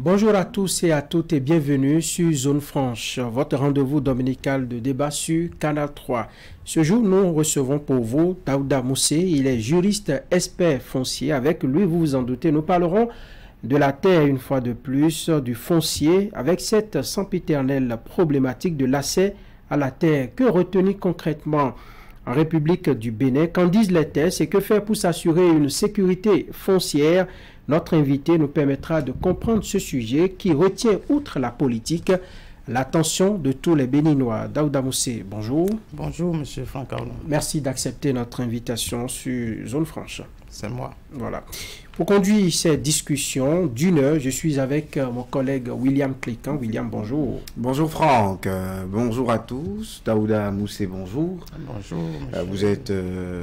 Bonjour à tous et à toutes et bienvenue sur Zone Franche, votre rendez-vous dominical de débat sur Canal 3. Ce jour, nous recevons pour vous Daouda Moussé, il est juriste expert foncier. Avec lui, vous vous en doutez, nous parlerons de la terre une fois de plus, du foncier, avec cette sempiternelle problématique de l'accès à la terre. Que retenir concrètement en République du Bénin? Qu'en disent les tests et que faire pour s'assurer une sécurité foncière? Notre invité nous permettra de comprendre ce sujet qui retient, outre la politique, l'attention de tous les Béninois. Daouda Moussé, bonjour. Bonjour, M. Franck Arnaud. Merci d'accepter notre invitation sur Zone Franche. C'est moi. Voilà. Pour conduire cette discussion d'une heure, je suis avec mon collègue William Clécan. William, bonjour. Bonjour Franck, bonjour à tous. Daouda Moussé, bonjour. Bonjour. Vous êtes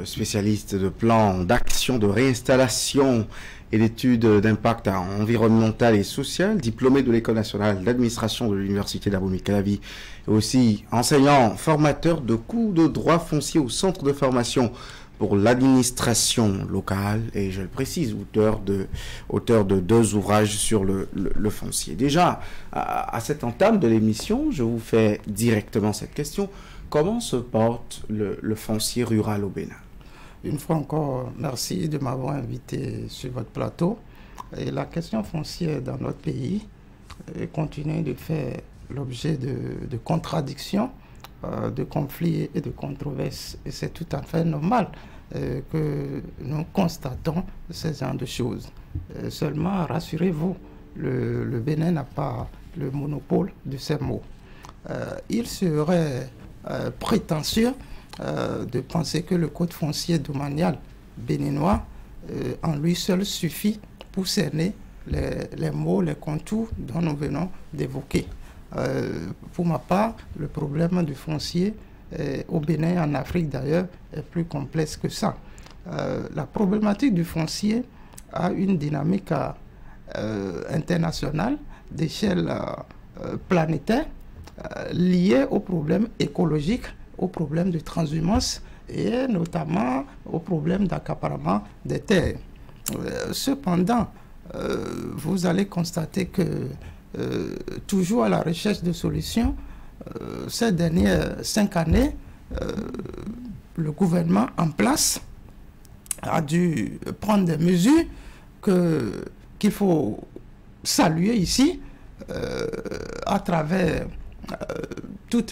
spécialiste de plans d'action de réinstallation et d'études d'impact environnemental et social, diplômé de l'École nationale d'administration de l'Université d'Abomey-Calavi, et aussi enseignant, formateur de cours de droit foncier au centre de formation pour l'administration locale, et je le précise, auteur de 2 ouvrages sur le foncier. Déjà, à cette entame de l'émission, je vous fais directement cette question. Comment se porte le foncier rural au Bénin? Une fois encore, merci de m'avoir invité sur votre plateau. Et la question foncière dans notre pays continue de faire l'objet de contradictions, de conflits et de controverses. Et c'est tout à fait normal que nous constatons ce genre de choses. Seulement, rassurez-vous, le Bénin n'a pas le monopole de ces mots. Il serait prétentieux de penser que le code foncier domanial béninois en lui seul suffit pour cerner les mots, les contours dont nous venons d'évoquer. Pour ma part, le problème du foncier au Bénin, en Afrique d'ailleurs, est plus complexe que ça. La problématique du foncier a une dynamique internationale d'échelle planétaire liée aux problèmes écologiques, aux problèmes de transhumance et notamment aux problèmes d'accaparement des terres. Cependant, vous allez constater que toujours à la recherche de solutions, ces dernières 5 années, le gouvernement en place a dû prendre des mesures qu'il faut saluer ici à travers toutes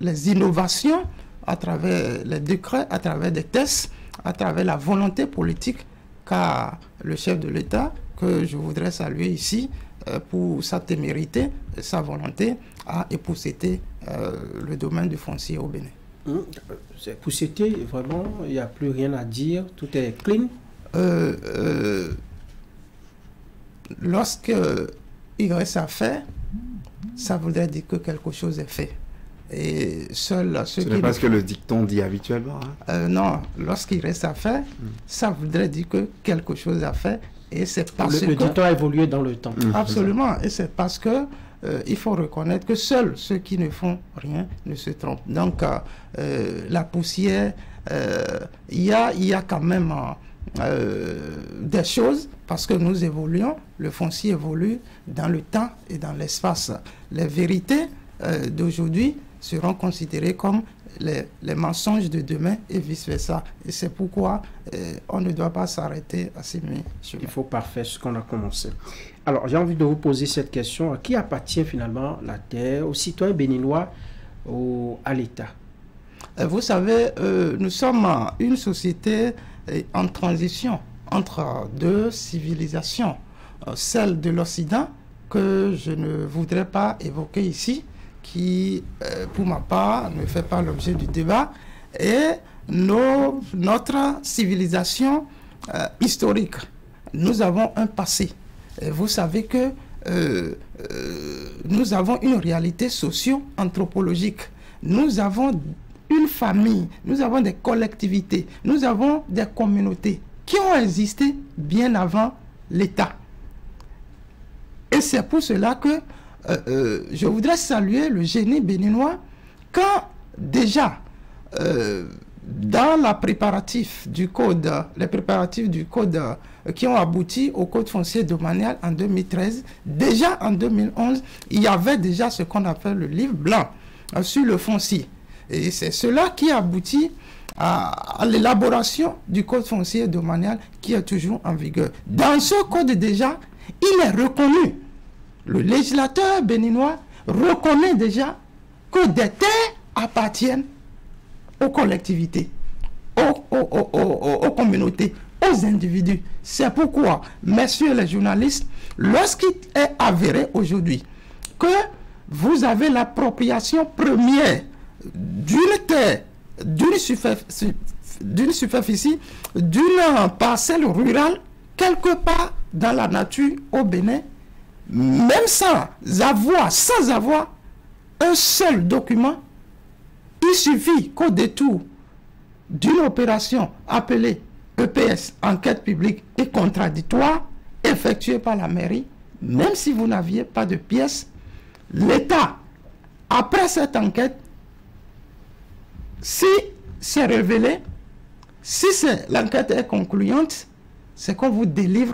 les innovations, à travers les décrets, à travers des tests, à travers la volonté politique qu'a le chef de l'État, que je voudrais saluer ici pour sa témérité, sa volonté à épousseter le domaine du foncier au Bénin. C'est épousseté, vraiment, il n'y a plus rien à dire, tout est clean. Lorsque il reste à faire, ça voudrait dire que quelque chose est fait. Et seuls ceux Ce n'est pas ce que le dicton dit habituellement. Hein? Non, lorsqu'il reste à faire, ça voudrait dire que quelque chose a fait. Et c'est parce que le dicton a évolué dans le temps. Absolument. Et c'est parce que il faut reconnaître que seuls ceux qui ne font rien ne se trompent. Donc, la poussière, il y a quand même des choses, parce que nous évoluons, le foncier évolue dans le temps et dans l'espace. Les vérités d'aujourd'hui seront considérées comme les mensonges de demain et vice-versa. Et c'est pourquoi on ne doit pas s'arrêter à ces nuits. Il faut parfaire ce qu'on a commencé. Alors, j'ai envie de vous poser cette question. À qui appartient finalement la terre? Aux citoyens béninois ou à l'État? Vous savez, nous sommes une société en transition entre 2 civilisations. Celle de l'Occident, que je ne voudrais pas évoquer ici, qui, pour ma part, ne fait pas l'objet du débat, et notre civilisation historique. Nous avons un passé. Et vous savez que nous avons une réalité socio-anthropologique. Nous avons une famille, nous avons des collectivités, nous avons des communautés qui ont existé bien avant l'État. Et c'est pour cela que je voudrais saluer le génie béninois quand déjà dans la préparatif du code, les préparatifs du code qui ont abouti au code foncier domanial en 2013, déjà en 2011, il y avait déjà ce qu'on appelle le livre blanc sur le foncier. Et c'est cela qui aboutit à l'élaboration du code foncier domanial qui est toujours en vigueur. Dans ce code déjà, il est reconnu, le législateur béninois reconnaît déjà que des terres appartiennent aux collectivités, aux communautés, aux individus. C'est pourquoi, messieurs les journalistes, lorsqu'il est avéré aujourd'hui que vous avez l'appropriation première d'une terre, d'une superficie, d'une parcelle rurale, quelque part dans la nature au Bénin, même sans avoir un seul document, il suffit qu'au détour d'une opération appelée EPS, enquête publique et contradictoire, effectuée par la mairie, même si vous n'aviez pas de pièces, l'État, après cette enquête, si c'est révélé, si l'enquête est concluante, c'est qu'on vous délivre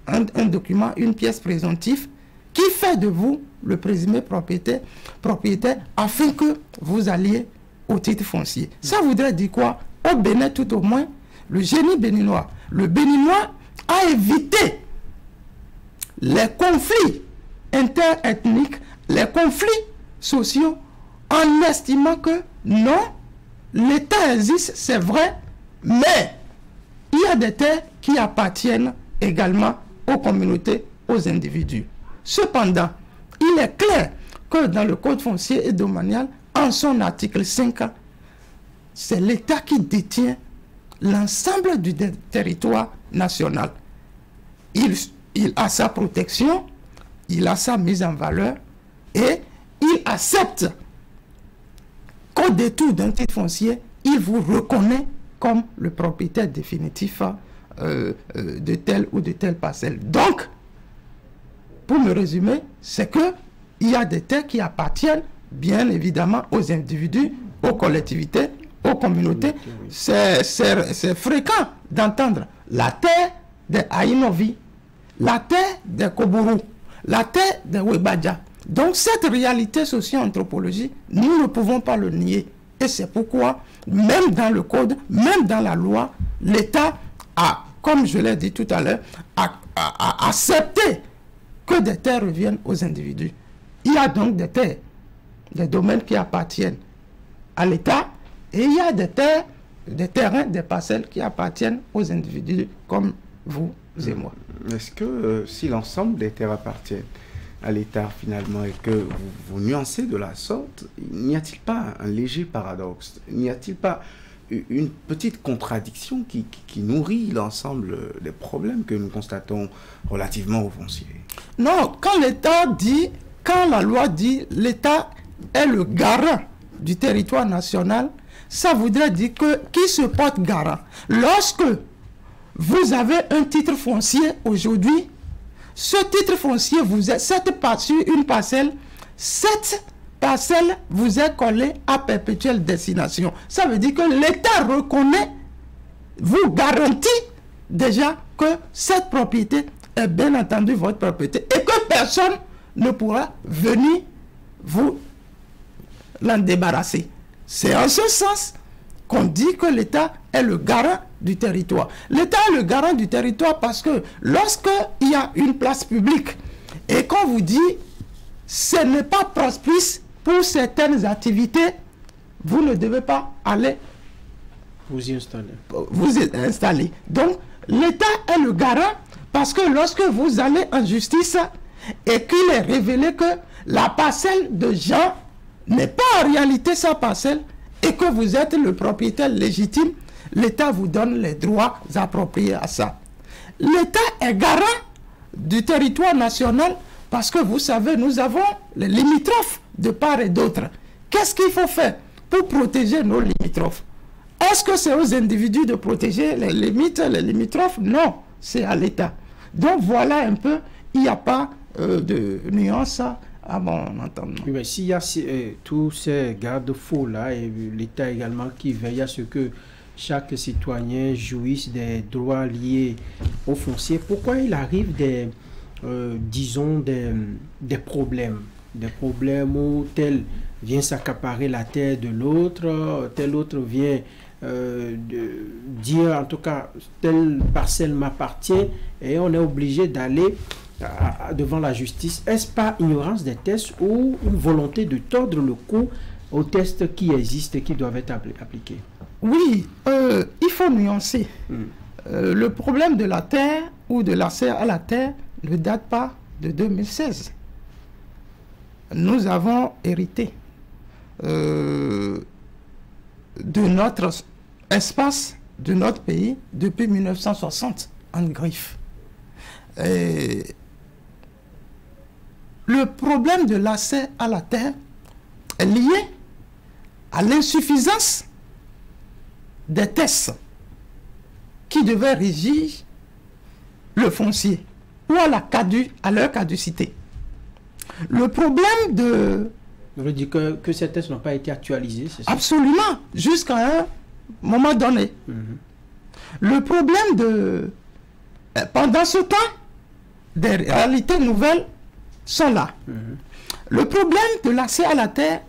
un document, une pièce présomptive qui fait de vous le présumé propriétaire afin que vous alliez au titre foncier. Ça voudrait dire quoi? Au Bénin, tout au moins, le génie béninois, le béninois a évité les conflits interethniques, les conflits sociaux, en estimant que non, l'État existe, c'est vrai, mais il y a des terres qui appartiennent également aux communautés, aux individus. Cependant, il est clair que dans le Code foncier et domanial, en son article 5, c'est l'État qui détient l'ensemble du territoire national. Il a sa protection, il a sa mise en valeur et il accepte qu'au détour d'un titre foncier, il vous reconnaît comme le propriétaire définitif de telle ou de telle parcelle. Donc, pour me résumer, c'est qu'il y a des terres qui appartiennent bien évidemment aux individus, aux collectivités, aux communautés. C'est fréquent d'entendre la terre des Aïnovi, la terre des Kobourou, la terre des Webadja. Donc cette réalité socio-anthropologique, nous ne pouvons pas le nier. Et c'est pourquoi, même dans le code, même dans la loi, l'État a, comme je l'ai dit tout à l'heure, a accepté que des terres reviennent aux individus. Il y a donc des terres, des domaines qui appartiennent à l'État, et il y a des terres, des terrains, des parcelles qui appartiennent aux individus comme vous et moi. Est-ce que si l'ensemble des terres appartiennent à l'État finalement et que vous nuancez de la sorte, n'y a-t-il pas un léger paradoxe? N'y a-t-il pas une petite contradiction qui nourrit l'ensemble des problèmes que nous constatons relativement au foncier? Non, quand l'État dit, quand la loi dit l'État est le garant du territoire national, ça voudrait dire que qui se porte garant? Lorsque vous avez un titre foncier aujourd'hui, ce titre foncier vous est sur une parcelle, cette parcelle vous est collée à perpétuelle destination. Ça veut dire que l'État reconnaît, vous garantit déjà que cette propriété est bien entendu votre propriété et que personne ne pourra venir vous l'en débarrasser. C'est en ce sens qu'on dit que l'État est le garant du territoire. L'État est le garant du territoire parce que lorsqu'il y a une place publique et qu'on vous dit ce n'est pas propice pour certaines activités, vous ne devez pas aller vous y installer. Donc, l'État est le garant parce que lorsque vous allez en justice et qu'il est révélé que la parcelle de Jean n'est pas en réalité sa parcelle et que vous êtes le propriétaire légitime, l'État vous donne les droits appropriés à ça. L'État est garant du territoire national parce que vous savez, nous avons les limitrophes de part et d'autre. Qu'est-ce qu'il faut faire pour protéger nos limitrophes? Est-ce que c'est aux individus de protéger les limites, les limitrophes? Non, c'est à l'État. Donc voilà un peu, il n'y a pas de nuance Ah bon, on entend. Oui, mais s'il y a tous ces garde-fous-là et l'État également qui veille à ce que chaque citoyen jouisse des droits liés au foncier, pourquoi il arrive disons, des problèmes où tel vient s'accaparer la terre de l'autre, tel autre vient dire en tout cas telle parcelle m'appartient et on est obligé d'aller devant la justice. Est-ce pas ignorance des tests ou une volonté de tordre le cou aux tests qui existent et qui doivent être appliqués? Oui, il faut nuancer. Le problème de la terre ou de l'accès à la terre ne date pas de 2016. Nous avons hérité de notre espace, de notre pays, depuis 1960, en griffe. Et le problème de l'accès à la terre est lié à l'insuffisance des tests qui devaient régir le foncier ou à leur caducité. Le problème de... Vous voulez dire que ces tests n'ont pas été actualisés, c'est ça? Absolument, jusqu'à un moment donné. Le problème de... Pendant ce temps, des réalités nouvelles sont là. Le problème de l'accès à la terre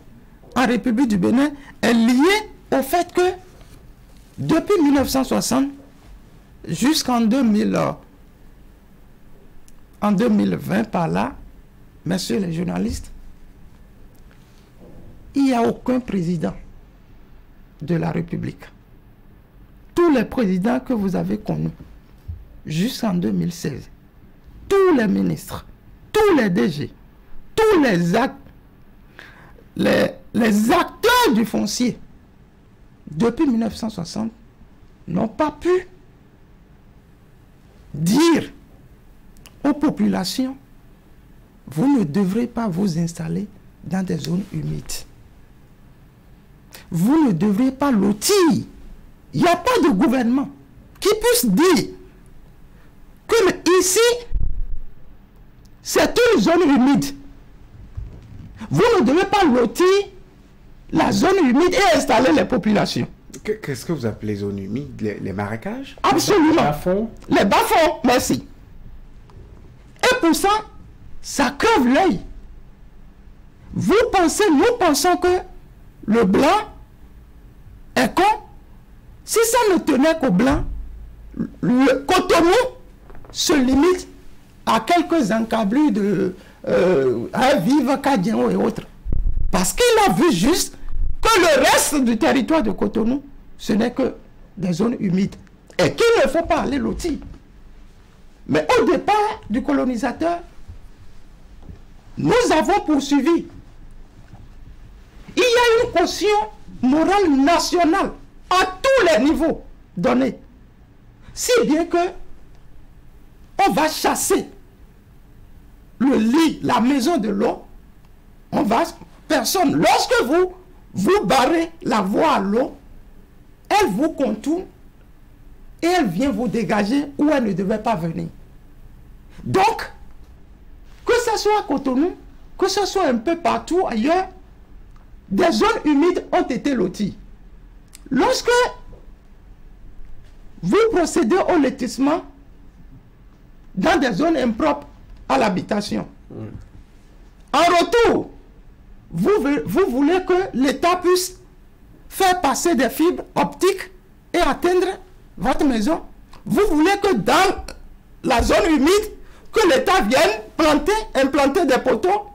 en République du Bénin est lié au fait que depuis 1960 jusqu'en 2020 par là, messieurs les journalistes, il n'y a aucun président de la République. Tous les présidents que vous avez connus jusqu'en 2016, tous les ministres, tous les DG, tous les acteurs du foncier, depuis 1960, n'ont pas pu dire aux populations, vous ne devrez pas vous installer dans des zones humides. Vous ne devrez pas lotir. Il n'y a pas de gouvernement qui puisse dire que ici, c'est une zone humide. Vous ne devez pas lotir la zone humide et installer les populations. Qu'est-ce que vous appelez zone humide? Les marécages? Absolument. Les bas-fonds? Les bas-fonds, merci. Et pour ça, ça crève l'œil. Nous pensons que le blanc est con. Si ça ne tenait qu'au blanc, le Cotonou se limite à quelques encablures de Vive, Kadiengo et autres. Parce qu'il a vu juste que le reste du territoire de Cotonou, ce n'est que des zones humides. Et qu'il ne faut pas aller lotir. Mais au départ du colonisateur, nous avons poursuivi. Il y a une caution morale nationale à tous les niveaux donnés. Si bien que on va chasser le lit, la maison de l'eau, personne, lorsque vous barrez la voie à l'eau, elle vous contourne et elle vient vous dégager où elle ne devait pas venir. Donc, que ce soit à Cotonou, que ce soit un peu partout ailleurs, des zones humides ont été loties. Lorsque vous procédez au lotissement dans des zones impropres à l'habitation, en retour, vous voulez que l'État puisse faire passer des fibres optiques et atteindre votre maison. Vous voulez que dans la zone humide, que l'État vienne implanter des poteaux,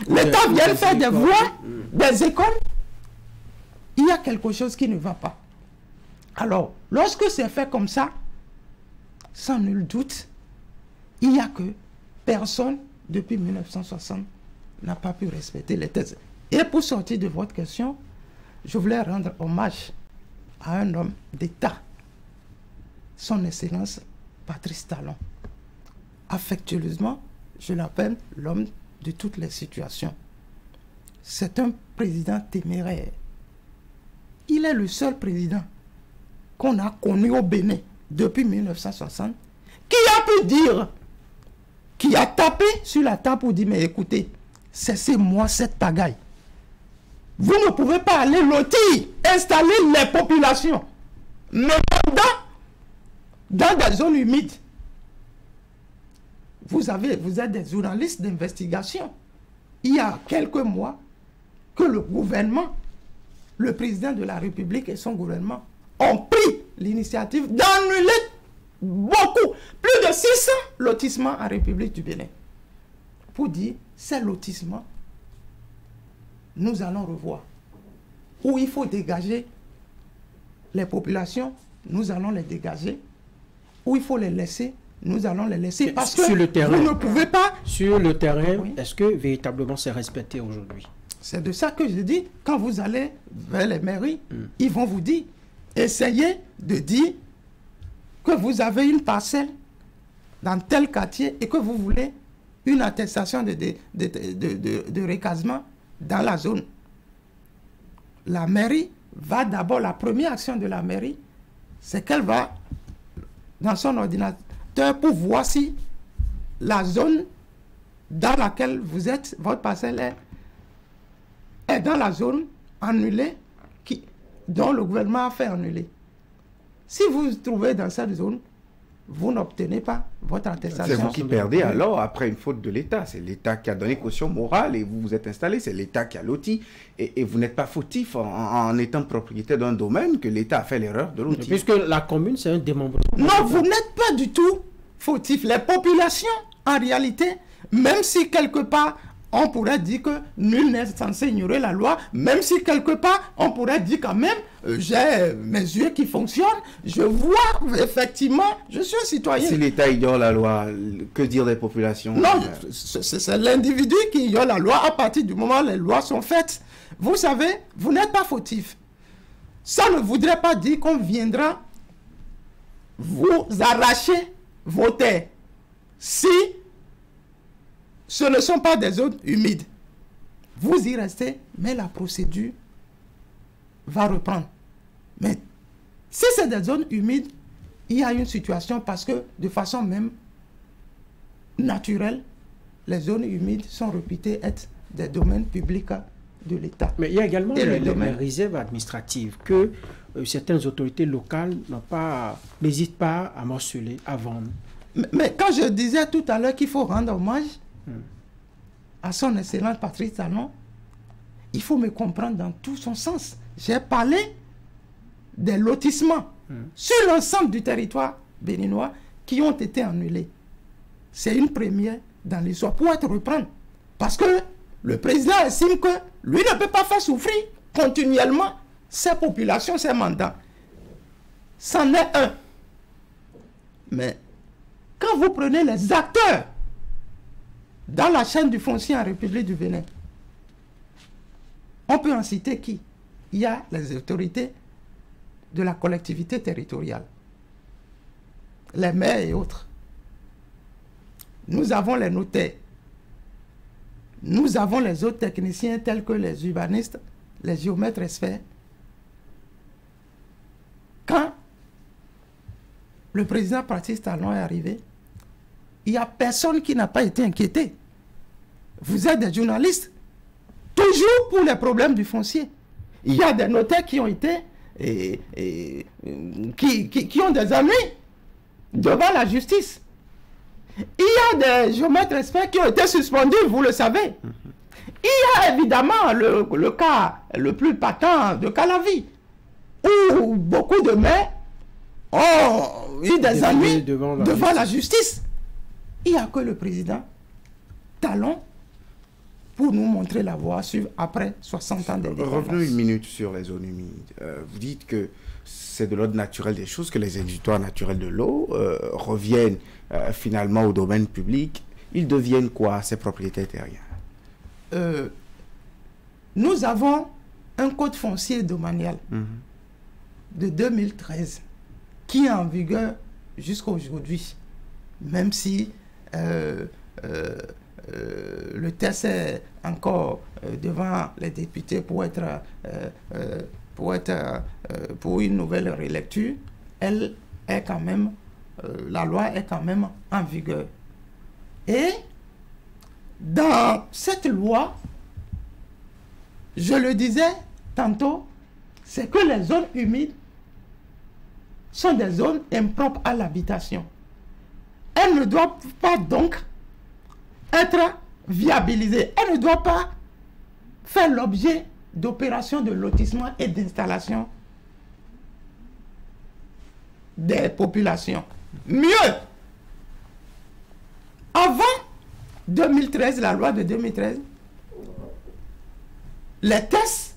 l'État vienne faire des voies, des écoles. Il y a quelque chose qui ne va pas. Alors, lorsque c'est fait comme ça, sans nul doute, il n'y a que personne depuis 1960 n'a pas pu respecter les thèses. Et pour sortir de votre question, je voulais rendre hommage à un homme d'État, son Excellence Patrice Talon. Affectueusement, je l'appelle l'homme de toutes les situations. C'est un président téméraire. Il est le seul président qu'on a connu au Bénin depuis 1960 qui a pu dire, qui a tapé sur la table pour dire, mais écoutez, cessez-moi cette pagaille. Vous ne pouvez pas aller lotir, installer les populations, mais dans des zones humides. Vous êtes des journalistes d'investigation. Il y a quelques mois que le gouvernement, le président de la République et son gouvernement ont pris l'initiative d'annuler beaucoup, plus de 600 lotissements en République du Bénin. Pour dire, ces lotissements, nous allons revoir. Où il faut dégager les populations, nous allons les dégager. Où il faut les laisser, nous allons les laisser. Parce que sur le terrain, vous ne pouvez pas... Sur le terrain, oui. Est-ce que véritablement c'est respecté aujourd'hui? C'est de ça que je dis, quand vous allez vers les mairies, ils vont vous dire, essayez de dire que vous avez une parcelle dans tel quartier et que vous voulez une attestation de recasement dans la zone. La mairie va d'abord, la première action de la mairie, c'est qu'elle va dans son ordinateur pour voir si la zone dans laquelle vous êtes, votre parcelle est dans la zone annulée dont le gouvernement a fait annuler. Si vous vous trouvez dans cette zone, vous n'obtenez pas votre attestation. C'est vous qui perdez alors après une faute de l'État. C'est l'État qui a donné caution morale et vous vous êtes installé. C'est l'État qui a loti. Et vous n'êtes pas fautif en étant propriétaire d'un domaine que l'État a fait l'erreur de lotir. Puisque la commune, c'est un démembrement. Non, vous n'êtes pas du tout fautif. Les populations, en réalité, même si quelque part, on pourrait dire que nul n'est censé ignorer la loi, même si quelque part, on pourrait dire quand même, j'ai mes yeux qui fonctionnent, je vois effectivement, je suis un citoyen. Si l'État ignore la loi, que dire des populations? Non, c'est l'individu qui ignore la loi à partir du moment où les lois sont faites. Vous savez, vous n'êtes pas fautif. Ça ne voudrait pas dire qu'on viendra vous arracher vos terres. Si ce ne sont pas des zones humides, vous y restez, mais la procédure va reprendre. Mais si c'est des zones humides, il y a une situation parce que de façon même naturelle, les zones humides sont réputées être des domaines publics de l'État. Mais il y a également les réserves administratives que certaines autorités locales n'hésitent pas à morceler, à vendre. Mais quand je disais tout à l'heure qu'il faut rendre hommage à son excellence Patrice Talon, il faut me comprendre dans tout son sens. J'ai parlé des lotissements sur l'ensemble du territoire béninois qui ont été annulés. C'est une première dans l'histoire pour être reprendre. Parce que le président estime que lui ne peut pas faire souffrir continuellement ses populations, ses mandats. C'en est un. Mais quand vous prenez les acteurs dans la chaîne du foncier en République du Bénin, on peut en citer qui? Il y a les autorités de la collectivité territoriale, les maires et autres. Nous avons les notaires. Nous avons les autres techniciens tels que les urbanistes, les géomètres experts. Quand le président Patrice Talon est arrivé, il n'y a personne qui n'a pas été inquiété. Vous êtes des journalistes, toujours pour les problèmes du foncier. Il y a des notaires qui ont été, qui ont des amis devant la justice. Il y a des géomètres experts qui ont été suspendus, vous le savez. Il y a évidemment le cas le plus patent de Calavi, où beaucoup de maires ont eu des amis devant la justice. Il n'y a que le président Talon pour nous montrer la voie après 60 ans de dépendance. Revenons une minute sur les zones humides. Vous dites que c'est de l'ordre naturel des choses, que les exutoires naturels de l'eau reviennent finalement au domaine public. Ils deviennent quoi, ces propriétaires terriens? Nous avons un code foncier domanial de 2013 qui est en vigueur jusqu'à aujourd'hui. Même si le test est encore devant les députés pour une nouvelle relecture, elle est quand même, la loi est quand même en vigueur. Et dans cette loi, je le disais tantôt, c'est que les zones humides sont des zones impropres à l'habitation. Elles ne doivent pas donc être viabilisées. Elles ne doivent pas faire l'objet d'opérations de lotissement et d'installation des populations. Mieux, avant 2013, la loi de 2013, les tests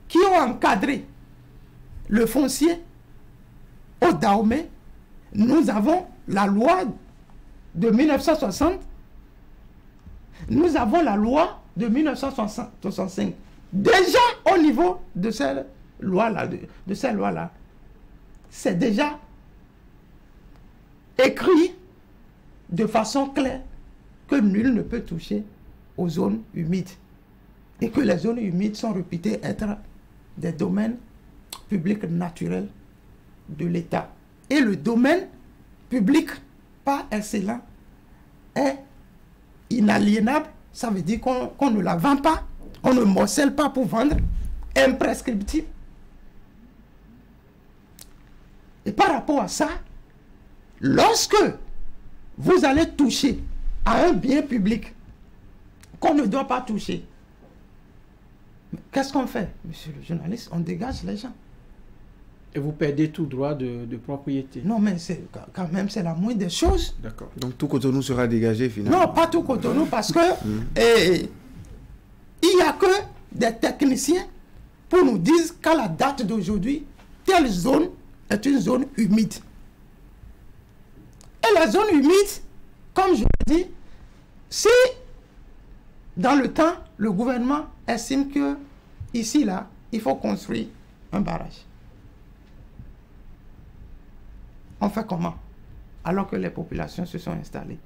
qui ont encadré le foncier au Dahomey, nous avons la loi de 1960, nous avons la loi de 1965. Déjà au niveau de cette loi-là, c'est déjà écrit de façon claire que nul ne peut toucher aux zones humides et que les zones humides sont réputées être des domaines publics naturels de l'État. Et le domaine public par excellence est inaliénable. Ça veut dire qu'on ne la vend pas, on ne morcelle pas pour vendre, imprescriptible. Et par rapport à ça, lorsque vous allez toucher à un bien public qu'on ne doit pas toucher, qu'est-ce qu'on fait, monsieur le journaliste? On dégage les gens. Et vous perdez tout droit de propriété. Non, mais quand même, c'est la moindre des choses. D'accord. Donc tout Cotonou sera dégagé finalement? Non, pas tout Cotonou, parce que il n'y a que des techniciens pour nous dire qu'à la date d'aujourd'hui, telle zone est une zone humide. Et la zone humide, comme je l'ai dit, si dans le temps, le gouvernement estime que ici, là, il faut construire un barrage. On fait comment? Alors que les populations se sont installées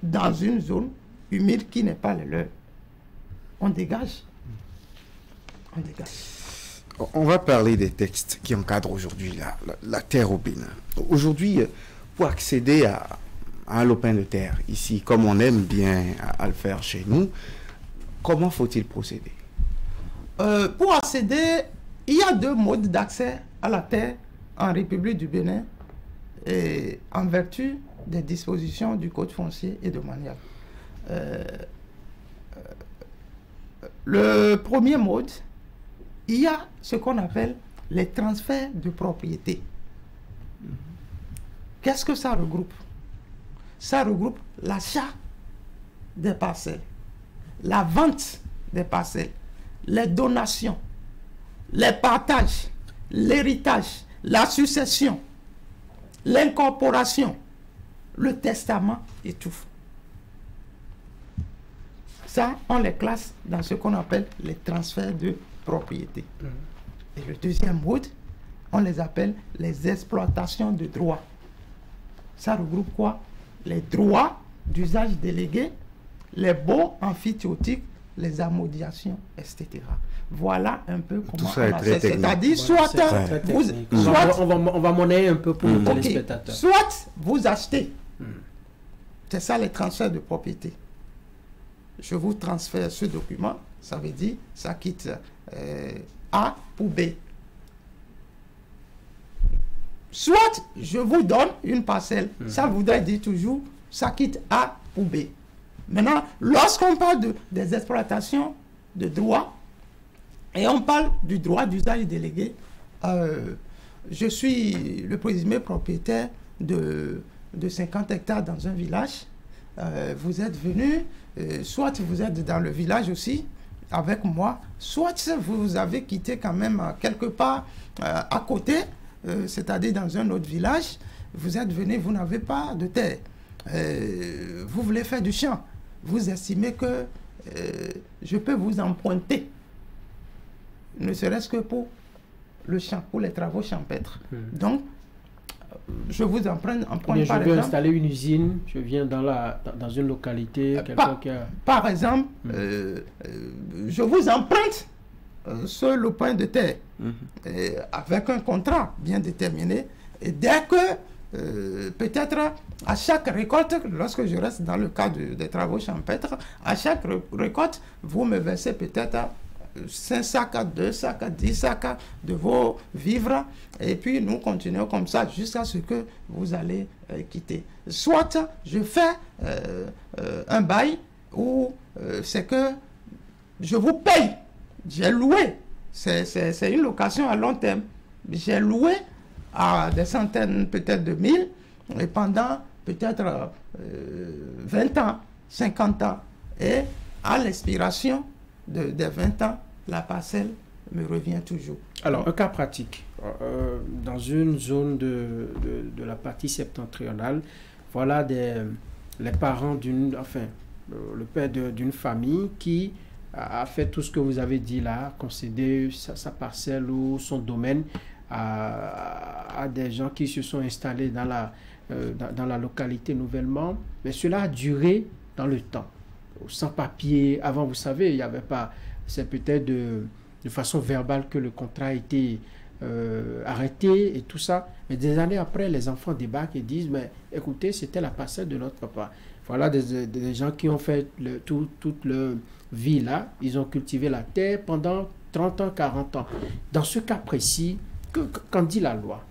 dans une zone humide qui n'est pas la leur. On dégage. On dégage. On va parler des textes qui encadrent aujourd'hui la terre au Bénin. Aujourd'hui, pour accéder à un lopin de terre, ici, comme on aime bien à le faire chez nous, comment faut-il procéder? Pour accéder, il y a deux modes d'accès à la terre en République du Bénin et en vertu des dispositions du Code foncier et domanial. Le premier mode, il y a ce qu'on appelle les transferts de propriété. Qu'est-ce que ça regroupe? Ça regroupe l'achat des parcelles, la vente des parcelles, les donations, les partages, l'héritage, la succession, l'incorporation, le testament et tout. Ça, on les classe dans ce qu'on appelle les transferts de propriété. Et le deuxième mode, on les appelle les exploitations de droits. Ça regroupe quoi? Les droits d'usage délégué, les baux amphithéotiques, les amodiations, etc. Voilà un peu comment on a fait. C'est-à-dire, soit on va monnayer un peu pour les téléspectateurs. Soit vous achetez. C'est ça les transferts de propriété. Je vous transfère ce document, ça veut dire ça quitte A pour B. Soit je vous donne une parcelle, ça voudrait dire toujours ça quitte A pour B. Maintenant, lorsqu'on parle des exploitations de droit, et on parle du droit d'usage délégué, je suis le présumé propriétaire de 50 hectares dans un village. Vous êtes venu, soit vous êtes dans le village aussi avec moi, soit vous avez quitté quand même quelque part à côté, c'est-à-dire dans un autre village. Vous êtes venu, vous n'avez pas de terre. Vous voulez faire du champ. Vous estimez que je peux vous emprunter, ne serait-ce que pour le champ, pour les travaux champêtres. Donc, je vous emprunte par exemple. Je veux installer une usine, je viens dans une localité, par exemple, je vous emprunte ce lopin de terre avec un contrat bien déterminé. Et dès que peut-être à chaque récolte, lorsque je reste dans le cadre des travaux champêtres, à chaque récolte, vous me versez peut-être 5 sacs, 2 sacs, 10 sacs de vos vivres. Et puis, nous continuons comme ça jusqu'à ce que vous allez quitter. Soit je fais un bail où c'est que je vous paye. J'ai loué. C'est une location à long terme. J'ai loué à des centaines, peut-être de mille, et pendant peut-être 20 ans, 50 ans. Et à l'expiration des 20 ans, la parcelle me revient toujours. Alors, un cas pratique. Dans une zone de la partie septentrionale, voilà les parents le père d'une famille qui a fait tout ce que vous avez dit là, concédé sa parcelle ou son domaine à des gens qui se sont installés dans la localité nouvellement. Mais cela a duré dans le temps. Sans papier, avant, vous savez, il n'y avait pas... C'est peut-être de façon verbale que le contrat a été arrêté et tout ça. Mais des années après, les enfants débarquent et disent, mais écoutez, c'était la parcelle de notre papa. Voilà des gens qui ont fait toute leur vie là. Ils ont cultivé la terre pendant 30 ans, 40 ans. Dans ce cas précis, qu'en dit la loi?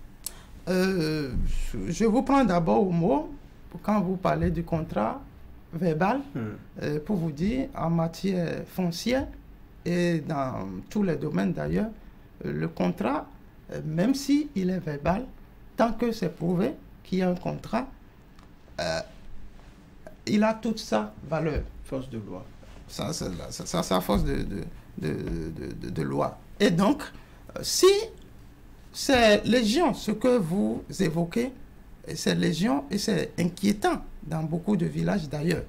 Je vous prends d'abord au mot, quand vous parlez du contrat verbal, pour vous dire, en matière foncière, et dans tous les domaines d'ailleurs, le contrat, même s'il est verbal, tant que c'est prouvé qu'il y a un contrat, il a toute sa valeur. Force de loi. Ça sa force de loi. Et donc, si c'est légion, ce que vous évoquez, c'est légion et c'est inquiétant dans beaucoup de villages d'ailleurs,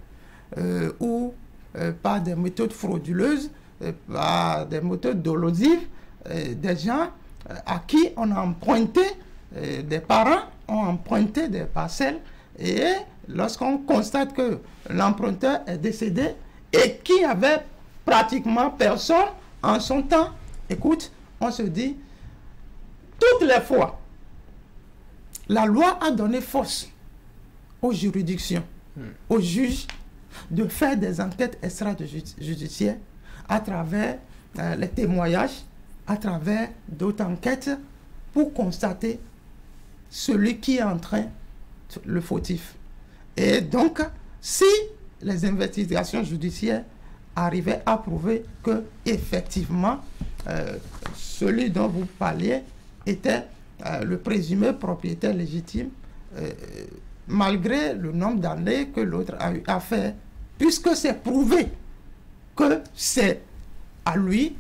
où par des méthodes frauduleuses, par des méthodes dolosives, des gens à qui on a emprunté, des parents ont emprunté des parcelles, et lorsqu'on constate que l'emprunteur est décédé et qu'il n'y avait pratiquement personne en son temps, écoute, on se dit, toutes les fois, la loi a donné force aux juridictions, aux juges, de faire des enquêtes extrajudiciaires à travers les témoignages, à travers d'autres enquêtes pour constater celui qui est en train, le fautif. Et donc, si les investigations judiciaires arrivaient à prouver que effectivement celui dont vous parliez était le présumé propriétaire légitime, malgré le nombre d'années que l'autre a eu à faire, puisque c'est prouvé que c'est à lui,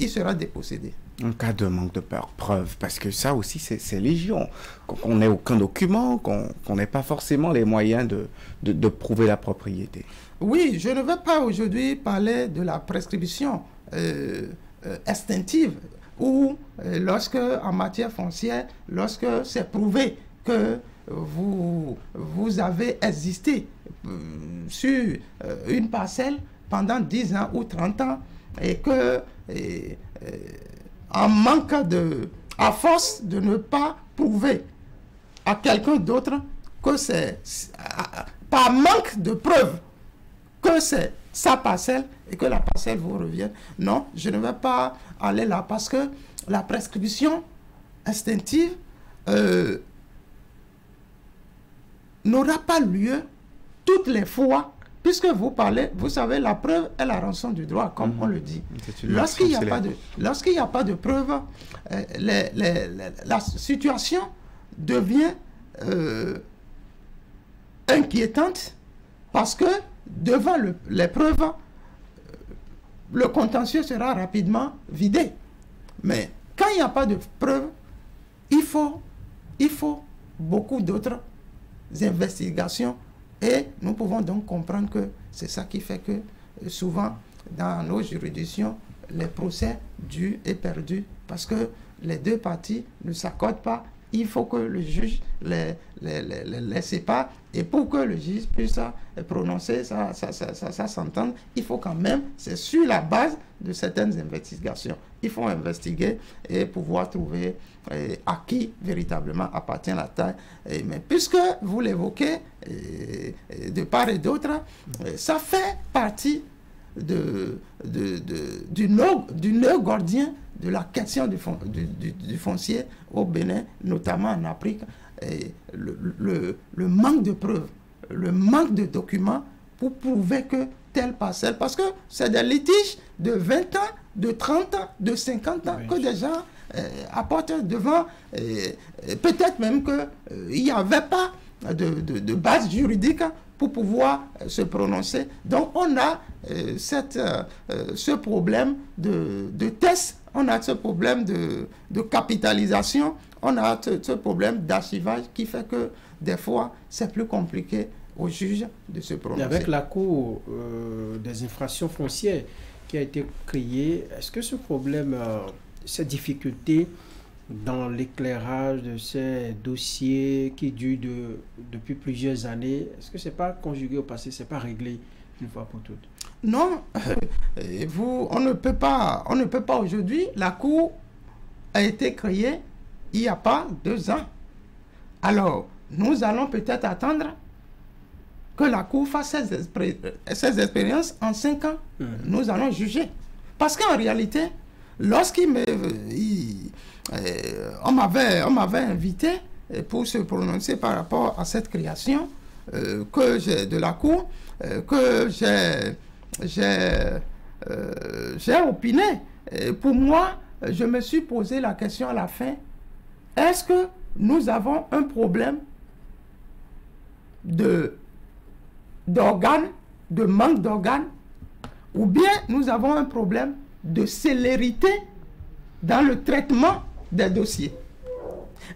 il sera dépossédé. En cas de manque de preuve, parce que ça aussi c'est légion, qu'on n'ait aucun document, qu'on n'ait pas forcément les moyens de prouver la propriété. Oui, je ne vais pas aujourd'hui parler de la prescription extinctive, ou lorsque, en matière foncière, lorsque c'est prouvé que vous avez existé sur une parcelle pendant 10 ans ou 30 ans, et que en manque à force de ne pas prouver à quelqu'un d'autre que c'est, par manque de preuves, que c'est sa parcelle et que la parcelle vous revient. Non, je ne vais pas aller là parce que la prescription instinctive n'aura pas lieu toutes les fois, puisque vous parlez, vous savez, la preuve est la rançon du droit, comme on le dit. Lorsqu'il n'y a pas de preuve, la situation devient inquiétante, parce que devant les preuves, le contentieux sera rapidement vidé. Mais quand il n'y a pas de preuves, il faut beaucoup d'autres investigations, et nous pouvons donc comprendre que c'est ça qui fait que souvent dans nos juridictions, les procès durent et perdus parce que les deux parties ne s'accordent pas il faut que le juge les sépare. Et pour que le juge puisse prononcer sa sentence, il faut quand même, c'est sur la base de certaines investigations. Il faut investiguer et pouvoir trouver à qui véritablement appartient la terre. Mais puisque vous l'évoquez de part et d'autre, ça fait partie du nœud gordien de la question du foncier au Bénin, notamment en Afrique. Et le manque de preuves, le manque de documents pour prouver que telle parcelle, parce que c'est des litiges de 20 ans, de 30 ans, de 50 ans, que des gens apportent devant, peut-être même qu'il n'y avait pas de base juridique pour pouvoir se prononcer. Donc on a ce problème de test, on a ce problème de capitalisation, on a ce problème d'archivage qui fait que des fois c'est plus compliqué aux juges de se prononcer. Et avec la Cour des infractions foncières qui a été créée, est-ce que ce problème, cette difficulté dans l'éclairage de ces dossiers qui durent depuis plusieurs années, est-ce que ce n'est pas conjugué au passé, ce n'est pas réglé une fois pour toutes? Non, on ne peut pas aujourd'hui. La Cour a été créée il n'y a pas 2 ans. Alors, nous allons peut-être attendre que la Cour fasse ses expériences en 5 ans. Nous allons juger. Parce qu'en réalité, on m'avait invité pour se prononcer par rapport à cette création de la Cour, que j'ai opiné. Et pour moi, je me suis posé la question à la fin, est-ce que nous avons un problème d'organes, de manque d'organes, ou bien nous avons un problème de célérité dans le traitement des dossiers?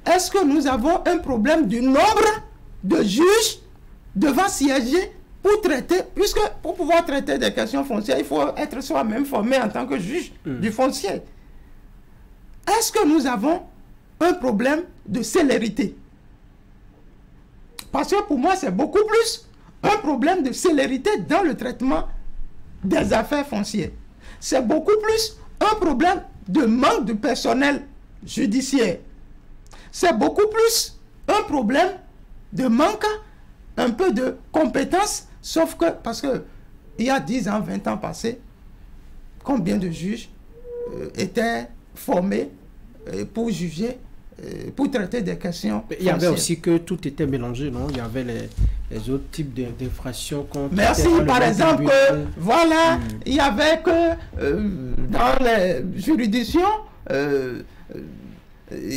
Est-ce que nous avons un problème du nombre de juges devant siéger pour traiter, puisque pour pouvoir traiter des questions foncières, il faut être soi-même formé en tant que juge du foncier. Est-ce que nous avons un problème de célérité? Parce que pour moi, c'est beaucoup plus un problème de célérité dans le traitement des affaires foncières. C'est beaucoup plus un problème de manque de personnel judiciaire. C'est beaucoup plus un problème de manque un peu de compétences, sauf que, parce que il y a 10 ans, 20 ans passés, combien de juges étaient formés pour juger, pour traiter des questions foncières? Il y avait aussi que tout était mélangé, non? Il y avait les autres types d'infractions. Merci, par exemple, voilà, il y avait que dans les juridictions, il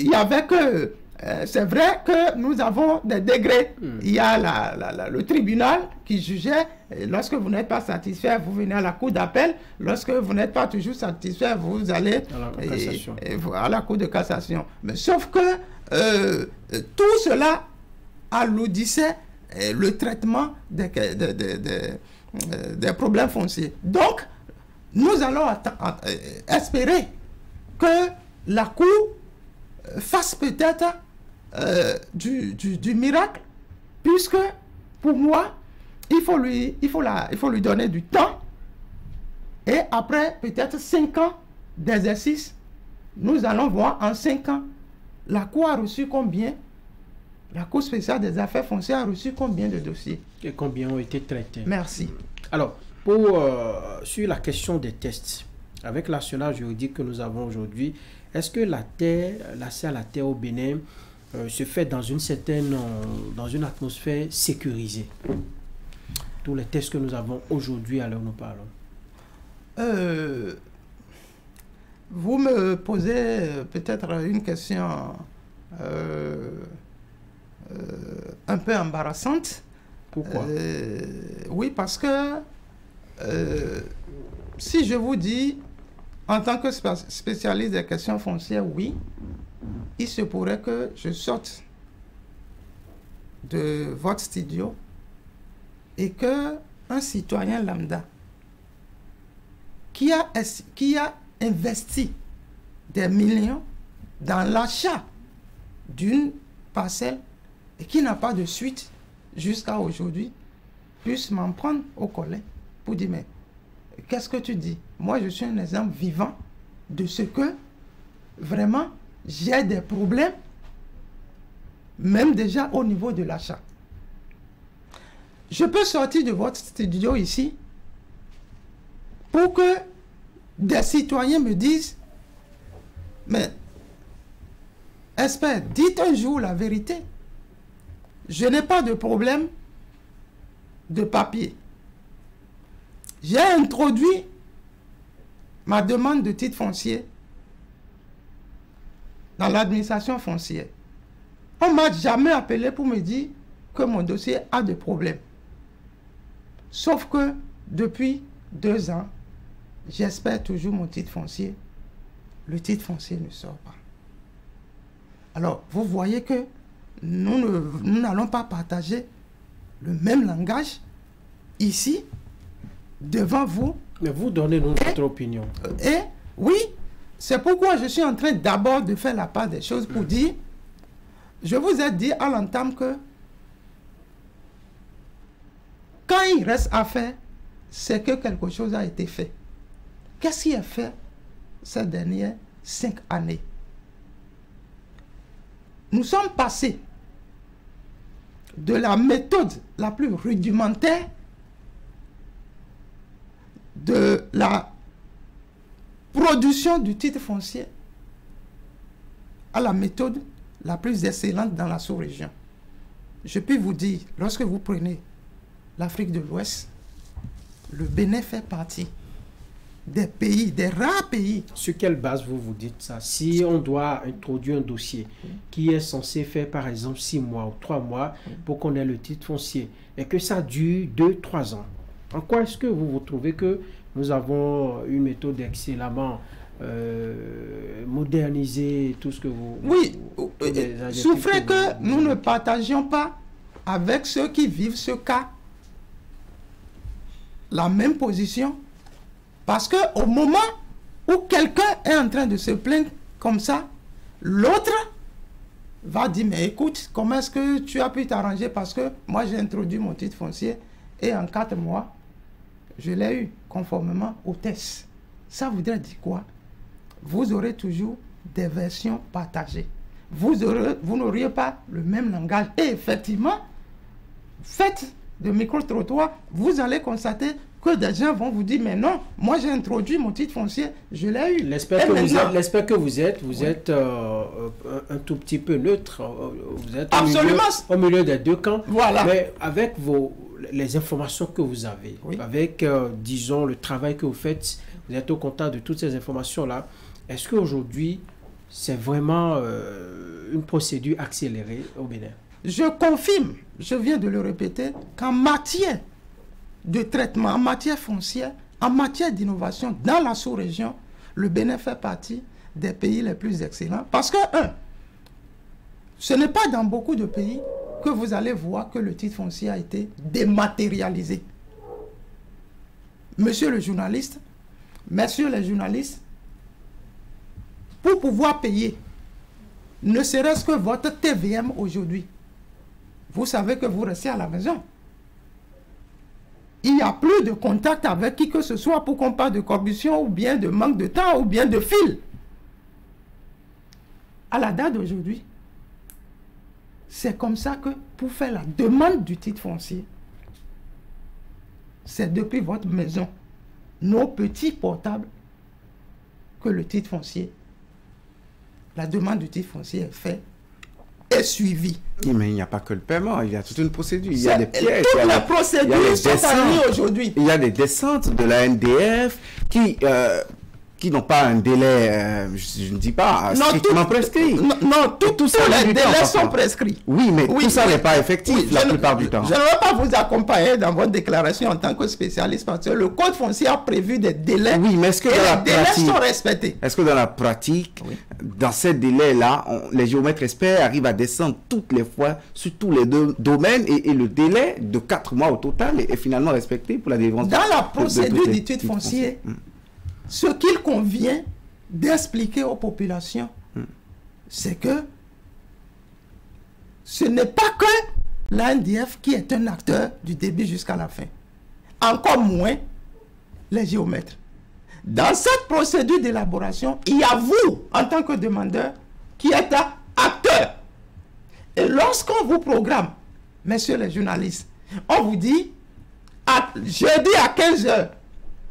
y avait que, c'est vrai que nous avons des degrés. Il y a le tribunal qui jugeait, et lorsque vous n'êtes pas satisfait, vous venez à la cour d'appel. Lorsque vous n'êtes pas toujours satisfait, vous allez à la cour de cassation. Mais sauf que tout cela alourdissait le traitement des problèmes fonciers. Donc, nous allons espérer que la Cour fasse peut-être du miracle, puisque pour moi, il faut lui donner du temps, et après peut-être 5 ans d'exercice, nous allons voir en 5 ans, la Cour a reçu combien? La Cour spéciale des affaires foncières a reçu combien de dossiers? Et combien ont été traités? Merci. Alors, sur la question des tests, avec l'arsenal juridique que nous avons aujourd'hui, est-ce que l'accès à la terre au Bénin se fait dans une atmosphère sécurisée? Tous les tests que nous avons aujourd'hui à l'heure où nous parlons. Vous me posez peut-être une question un peu embarrassante. Pourquoi? Oui, parce que si je vous dis, en tant que spécialiste des questions foncières, oui, il se pourrait que je sorte de votre studio et que un citoyen lambda qui a investi des millions dans l'achat d'une parcelle et qui n'a pas de suite jusqu'à aujourd'hui puisse m'en prendre au collet pour dire, mais qu'est-ce que tu dis? Moi, je suis un exemple vivant de ce que vraiment j'ai des problèmes, même déjà au niveau de l'achat. Je peux sortir de votre studio ici pour que des citoyens me disent, mais expert, dites un jour la vérité. Je n'ai pas de problème de papier. J'ai introduit ma demande de titre foncier dans l'administration foncière. On ne m'a jamais appelé pour me dire que mon dossier a des problèmes. Sauf que depuis 2 ans, j'espère toujours mon titre foncier. Le titre foncier ne sort pas. Alors, vous voyez que nous n'allons pas partager le même langage ici, devant vous. Mais vous donnez-nous votre opinion. Et oui, c'est pourquoi je suis en train d'abord de faire la part des choses pour dire, je vous ai dit à l'entame que quand il reste à faire, c'est que quelque chose a été fait. Qu'est-ce qui est fait ces dernières 5 années? Nous sommes passés de la méthode la plus rudimentaire de la production du titre foncier à la méthode la plus excellente dans la sous-région. Je peux vous dire, lorsque vous prenez l'Afrique de l'Ouest, le Bénin fait partie des pays, des rares pays. Sur quelle base vous dites ça? Si on doit introduire un dossier qui est censé faire par exemple 6 mois ou 3 mois pour qu'on ait le titre foncier et que ça dure 2-3 ans, en quoi est-ce que vous trouvez que nous avons une méthode excellemment modernisée, tout ce que vous... Oui, souffrez que nous ne partagions pas avec ceux qui vivent ce cas la même position. Parce qu'au moment où quelqu'un est en train de se plaindre comme ça, l'autre va dire, mais écoute, comment est-ce que tu as pu t'arranger? Parce que moi, j'ai introduit mon titre foncier et en 4 mois, je l'ai eu conformément au test. Ça voudrait dire quoi? Vous aurez toujours des versions partagées. Vous n'auriez pas le même langage. Et effectivement, faites de micro-trottoirs, vous allez constater que des gens vont vous dire, mais non, moi j'ai introduit mon titre foncier, je l'ai eu. L'espère que vous êtes un tout petit peu neutre. Vous êtes au milieu des deux camps. Voilà. Mais avec les informations que vous avez, avec, disons, le travail que vous faites, vous êtes au contact de toutes ces informations-là. Est-ce qu'aujourd'hui, c'est vraiment une procédure accélérée au Bénin? Je confirme, je viens de le répéter, qu'en matière de traitement, en matière foncière, en matière d'innovation dans la sous-région, le Bénin fait partie des pays les plus excellents. Parce que, ce n'est pas dans beaucoup de pays que vous allez voir que le titre foncier a été dématérialisé. Monsieur le journaliste, messieurs les journalistes, pour pouvoir payer, ne serait-ce que votre TVM aujourd'hui, vous savez que vous restez à la maison. Il n'y a plus de contact avec qui que ce soit pour qu'on parle de corruption ou bien de manque de temps ou bien de fil. À la date d'aujourd'hui, c'est comme ça que pour faire la demande du titre foncier, c'est depuis votre maison, nos petits portables, que le titre foncier, la demande du titre foncier est faite et suivie. Oui, mais il n'y a pas que le paiement, il y a toute une procédure. Il y a des pièges. Toutes les procédures sont en aujourd'hui. Il y a des descentes de la NDF qui n'ont pas un délai, je ne dis pas, strictement prescrit. Non, tous les délais sont prescrits. Oui, mais tout ça n'est pas effectif la plupart du temps. Je ne vais pas vous accompagner dans votre déclaration en tant que spécialiste parce que le Code foncier a prévu des délais. Oui, mais est-ce que les délais sont respectés? Est-ce que dans la pratique, dans ces délais-là, les géomètres experts arrivent à descendre toutes les fois sur tous les domaines et le délai de 4 mois au total est finalement respecté pour la délivrance? Dans la procédure du titre foncier, ce qu'il convient d'expliquer aux populations, c'est que ce n'est pas que l'ANDF qui est un acteur du début jusqu'à la fin. Encore moins les géomètres. Dans cette procédure d'élaboration, il y a vous, en tant que demandeur, qui êtes acteur. Et lorsqu'on vous programme, messieurs les journalistes, on vous dit, jeudi à 15 h,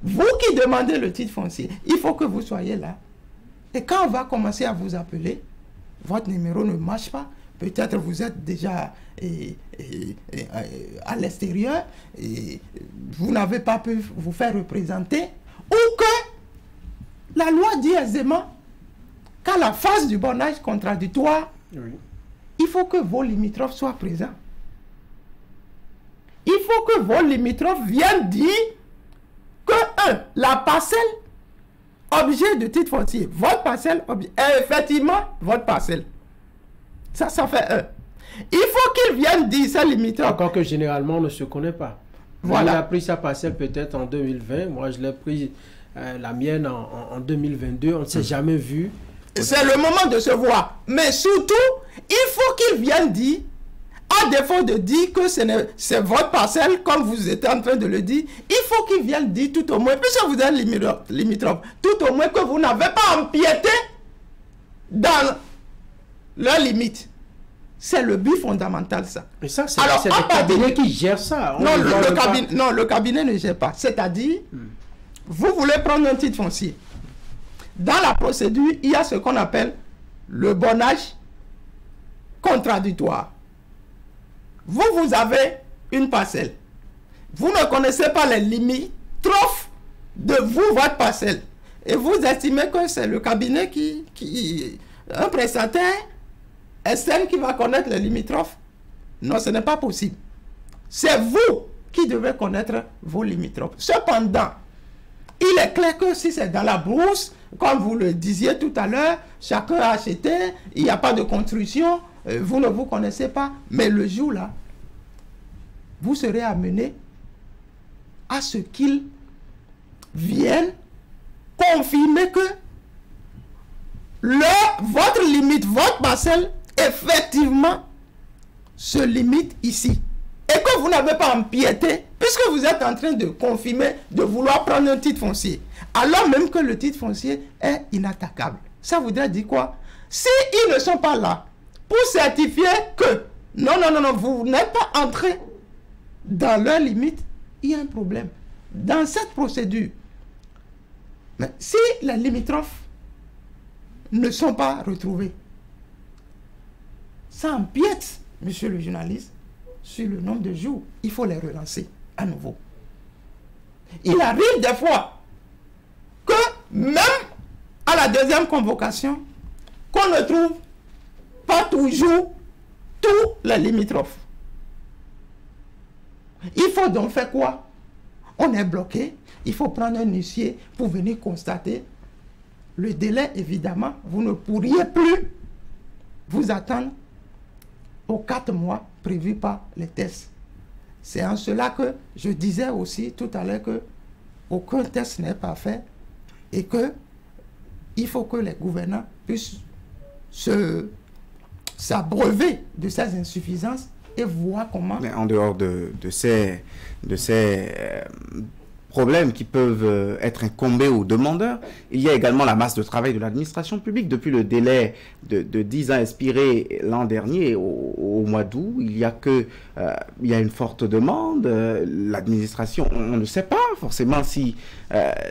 vous qui demandez le titre foncier, il faut que vous soyez là. Et quand on va commencer à vous appeler, votre numéro ne marche pas. Peut-être vous êtes déjà à l'extérieur et vous n'avez pas pu vous faire représenter. Ou que la loi dit aisément qu'à la phase du bornage contradictoire, oui, il faut que vos limitrophes soient présents. Il faut que vos limitrophes viennent dire que, la parcelle, objet de titre foncier, votre parcelle, est effectivement votre parcelle. Ça fait un. Il faut qu'ils viennent dire ça limitrophe. Encore que généralement, on ne se connaît pas. Voilà. Il a pris sa parcelle peut-être en 2020. Moi, je l'ai pris la mienne en 2022. On ne s'est jamais vu. C'est le moment de se voir. Mais surtout, il faut qu'ils viennent dire, à défaut de dire que c'est votre parcelle, comme vous êtes en train de le dire, il faut qu'ils viennent dire tout au moins, puisque vous êtes limitrophe, tout au moins que vous n'avez pas empiété dans leurs limites. C'est le but fondamental, ça. Et ça, c'est le cabinet qui gère ça. Non, le cabinet ne gère pas. C'est-à-dire, vous voulez prendre un titre foncier. Dans la procédure, il y a ce qu'on appelle le bornage contradictoire. Vous avez une parcelle. Vous ne connaissez pas les limitrophes de votre parcelle. Et vous estimez que c'est le cabinet un prestataire externe qui va connaître les limitrophes. Non, ce n'est pas possible. C'est vous qui devez connaître vos limitrophes. Cependant, il est clair que si c'est dans la brousse, comme vous le disiez tout à l'heure, chacun a acheté, il n'y a pas de construction, vous ne vous connaissez pas, mais le jour-là, vous serez amené à ce qu'ils viennent confirmer que votre limite, votre parcelle, effectivement, se limite ici. Et que vous n'avez pas empiété, puisque vous êtes en train de confirmer, de vouloir prendre un titre foncier, alors même que le titre foncier est inattaquable. Ça voudrait dire quoi? Si ils ne sont pas là pour certifier que non, vous n'êtes pas entré dans leurs limites, il y a un problème. Dans cette procédure, mais si les limitrophes ne sont pas retrouvés, ça empiète, monsieur le journaliste, sur le nombre de jours. Il faut les relancer à nouveau. Il arrive des fois que même à la deuxième convocation, qu'on ne trouve pas toujours tous les limitrophes. Il faut donc faire quoi? On est bloqué. Il faut prendre un huissier pour venir constater. Le délai, évidemment, vous ne pourriez plus vous attendre aux 4 mois prévus par les tests. C'est en cela que je disais aussi tout à l'heure que aucun test n'est pas fait et que il faut que les gouvernants puissent s'abreuver de ces insuffisances et voir comment... Mais en dehors de ces problèmes qui peuvent être incombés aux demandeurs, il y a également la masse de travail de l'administration publique. Depuis le délai de 10 ans expiré l'an dernier, au mois d'août, il y a une forte demande. L'administration, on ne sait pas forcément si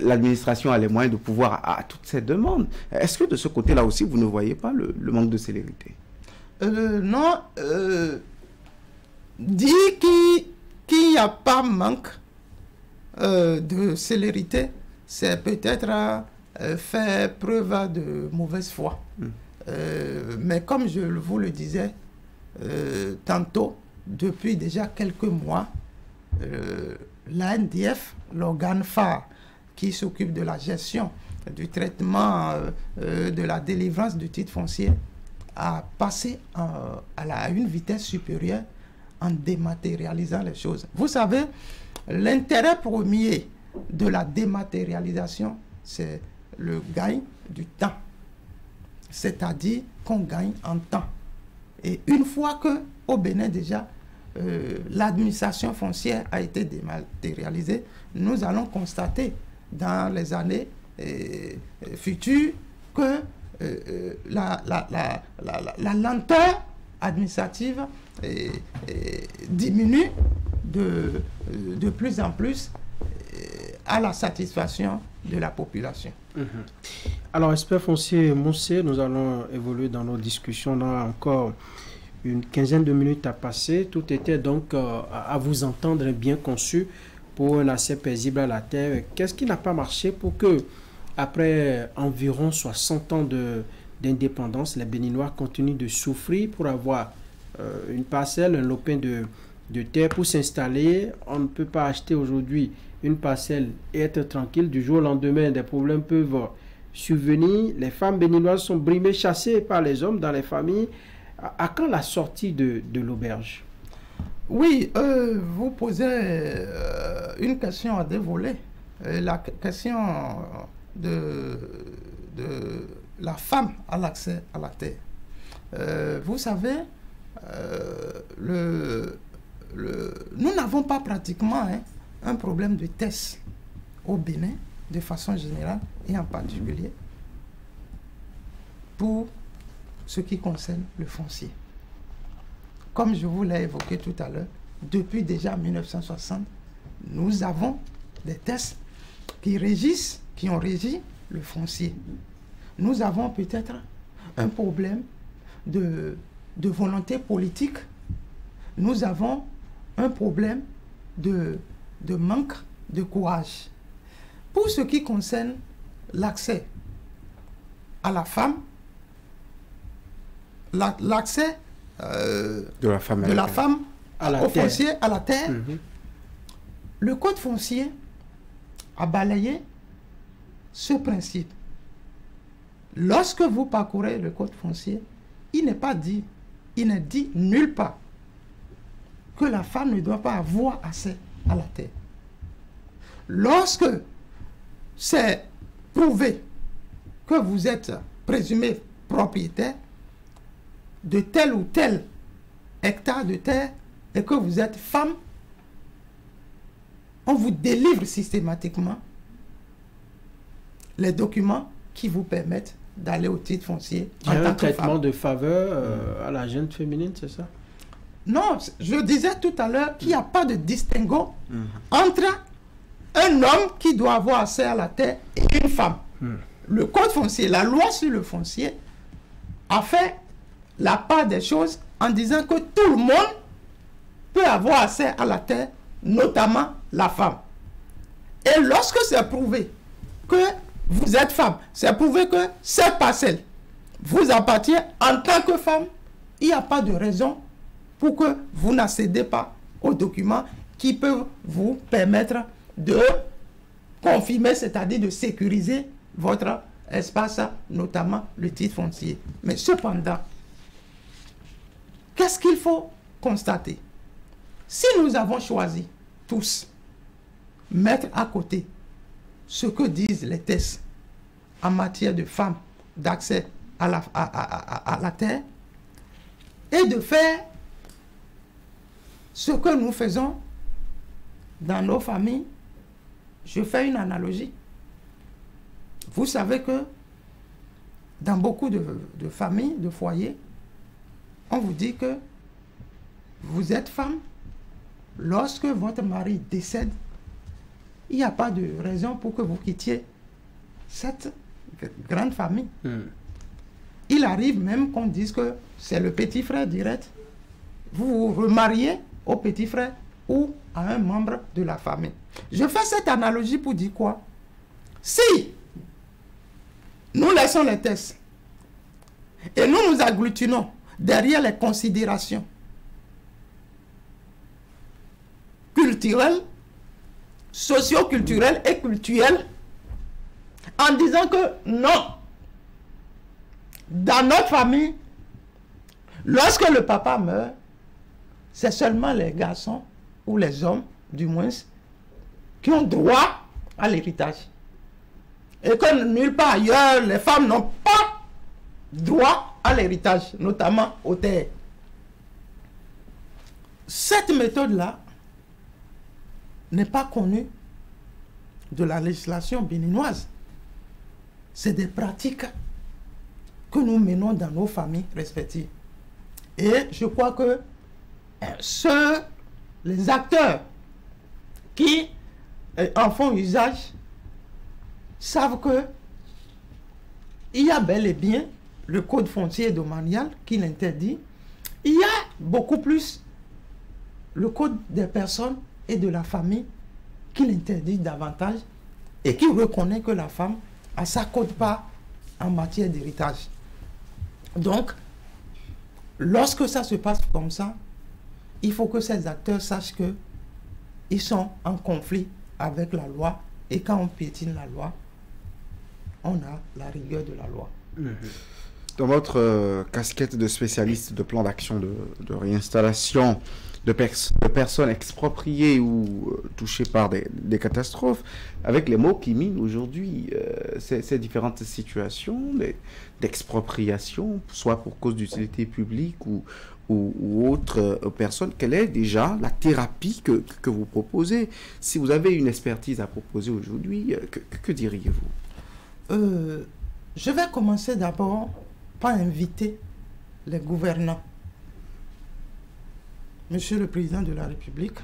l'administration a les moyens de pouvoir à toutes ces demandes. Est-ce que de ce côté-là aussi, vous ne voyez pas le manque de célérité? Non. Dire qu'il n'y a pas manque de célérité, c'est peut-être faire preuve de mauvaise foi. Mais comme je vous le disais tantôt, depuis déjà quelques mois, l'ANDF, l'organe phare qui s'occupe de la gestion, du traitement, de la délivrance du titre foncier, a passé à une vitesse supérieure en dématérialisant les choses. Vous savez, l'intérêt premier de la dématérialisation, c'est le gain du temps. C'est-à-dire qu'on gagne en temps. Et une fois que au Bénin déjà, l'administration foncière a été dématérialisée, nous allons constater dans les années futures que la lenteur administrative diminue de plus en plus à la satisfaction de la population. Alors, expert foncier Moussé, nous allons évoluer dans nos discussions. On a encore une quinzaine de minutes à passer. Tout était donc à vous entendre bien conçu pour un accès paisible à la terre. Qu'est-ce qui n'a pas marché pour que, après environ 60 ans d'indépendance, les Béninois continuent de souffrir pour avoir une parcelle, un lopin de terre pour s'installer? On ne peut pas acheter aujourd'hui une parcelle et être tranquille. Du jour au lendemain, des problèmes peuvent survenir. Les femmes béninoises sont brimées, chassées par les hommes dans les familles. À quand la sortie de l'auberge? Oui, vous posez une question à deux volets. La question de la femme à l'accès à la terre. Vous savez, nous n'avons pas pratiquement un problème de tests au Bénin, de façon générale, et en particulier pour ce qui concerne le foncier. Comme je vous l'ai évoqué tout à l'heure, depuis déjà 1960, nous avons des tests qui ont régi le foncier. Nous avons peut-être un problème de volonté politique. Nous avons un problème de manque de courage. Pour ce qui concerne l'accès à la femme, l'accès de la femme au foncier, à la terre, le code foncier a balayé ce principe. Lorsque vous parcourez le code foncier, il n'est dit nulle part que la femme ne doit pas avoir accès à la terre. Lorsque c'est prouvé que vous êtes présumé propriétaire de tel ou tel hectare de terre et que vous êtes femme, on vous délivre systématiquement les documents qui vous permettent d'aller au titre foncier. Il y a un traitement de faveur à la jeune féminine, c'est ça? Non, je disais tout à l'heure qu'il n'y a pas de distinguo entre un homme qui doit avoir accès à la terre et une femme. Le code foncier, la loi sur le foncier, a fait la part des choses en disant que tout le monde peut avoir accès à la terre, notamment la femme. Et lorsque c'est prouvé que vous êtes femme, c'est prouvé que cette parcelle vous appartient en tant que femme, il n'y a pas de raison pour que vous n'accédez pas aux documents qui peuvent vous permettre de confirmer, c'est-à-dire de sécuriser votre espace, notamment le titre foncier. Mais cependant, qu'est-ce qu'il faut constater? Si nous avons choisi tous mettre à côté ce que disent les tests en matière de femmes, d'accès à la terre, et de faire ce que nous faisons dans nos familles, je fais une analogie. Vous savez que dans beaucoup de familles, de foyers, on vous dit que vous êtes femme. Lorsque votre mari décède, il n'y a pas de raison pour que vous quittiez cette grande famille. Il arrive même qu'on dise que c'est le petit frère direct. Vous vous remariez au petit frère ou à un membre de la famille. Je fais cette analogie pour dire quoi? Si nous laissons les tests et nous nous agglutinons derrière les considérations culturelles, socio-culturelles et culturelles, en disant que non, dans notre famille, lorsque le papa meurt, c'est seulement les garçons ou les hommes, du moins, qui ont droit à l'héritage. Et que nulle part ailleurs, les femmes n'ont pas droit à l'héritage, notamment aux terres. cette méthode-là n'est pas connue de la législation béninoise. C'est des pratiques que nous menons dans nos familles respectives. Et je crois que les acteurs qui en font usage savent que il y a bel et bien le code foncier domanial qui l'interdit. Il y a beaucoup plus le code des personnes et de la famille qui l'interdit davantage et qui reconnaît que la femme a sa quote-part en matière d'héritage. Donc, lorsque ça se passe comme ça, il faut que ces acteurs sachent que ils sont en conflit avec la loi, et quand on piétine la loi, on a la rigueur de la loi. Dans votre casquette de spécialiste de plan d'action de réinstallation de personnes expropriées ou touchées par des catastrophes, avec les mots qui minent aujourd'hui ces différentes situations d'expropriation, soit pour cause d'utilité publique ou autre personne, quelle est déjà la thérapie que vous proposez? Si vous avez une expertise à proposer aujourd'hui, que diriez-vous? Je vais commencer d'abord par inviter les gouvernants. Monsieur le Président de la République,